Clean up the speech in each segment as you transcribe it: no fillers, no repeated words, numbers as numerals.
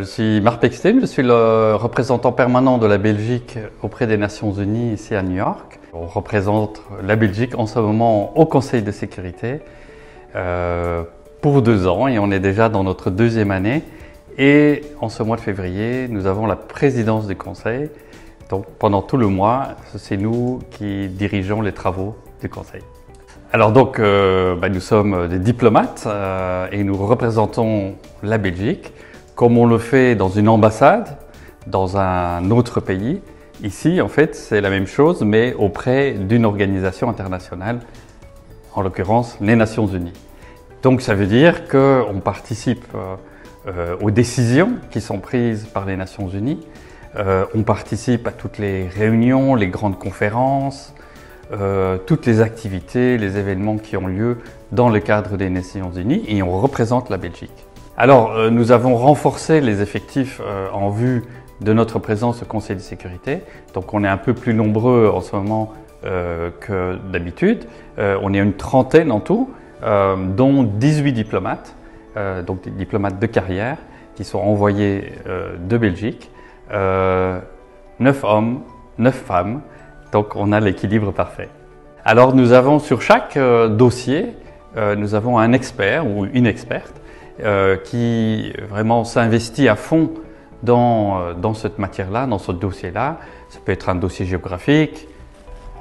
Je suis Marc Pexten, je suis le représentant permanent de la Belgique auprès des Nations Unies ici à New York. On représente la Belgique en ce moment au Conseil de sécurité pour 2 ans et on est déjà dans notre 2e année. Et en ce mois de février, nous avons la présidence du Conseil. Donc pendant tout le mois, c'est nous qui dirigeons les travaux du Conseil. Alors donc, nous sommes des diplomates et nous représentons la Belgique comme on le fait dans une ambassade, dans un autre pays. Ici, en fait, c'est la même chose, mais auprès d'une organisation internationale, en l'occurrence les Nations Unies. Donc ça veut dire qu'on participe aux décisions qui sont prises par les Nations Unies. On participe à toutes les réunions, les grandes conférences, toutes les activités, les événements qui ont lieu dans le cadre des Nations Unies et on représente la Belgique. Alors, nous avons renforcé les effectifs en vue de notre présence au Conseil de sécurité. Donc, on est un peu plus nombreux en ce moment que d'habitude. On est une 30aine en tout, dont 18 diplomates, donc des diplomates de carrière, qui sont envoyés de Belgique. 9 hommes, 9 femmes. Donc on a l'équilibre parfait. Alors nous avons sur chaque dossier, nous avons un expert ou une experte qui vraiment s'investit à fond dans cette matière-là, dans ce dossier-là. Ça peut être un dossier géographique,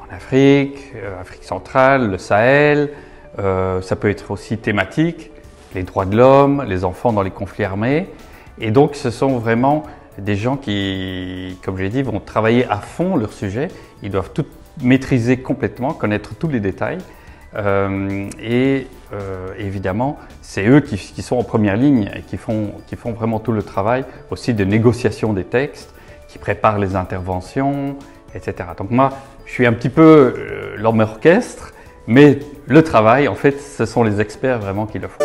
en Afrique, Afrique centrale, le Sahel. Ça peut être aussi thématique, les droits de l'homme, les enfants dans les conflits armés. Et donc ce sont vraiment des gens qui, comme j'ai dit, vont travailler à fond leur sujet. Ils doivent tout maîtriser complètement, connaître tous les détails. Évidemment, c'est eux qui sont en première ligne et qui font vraiment tout le travail aussi de négociation des textes, qui préparent les interventions, etc. Donc moi, je suis un petit peu l'homme orchestre, mais le travail, en fait, ce sont les experts vraiment qui le font.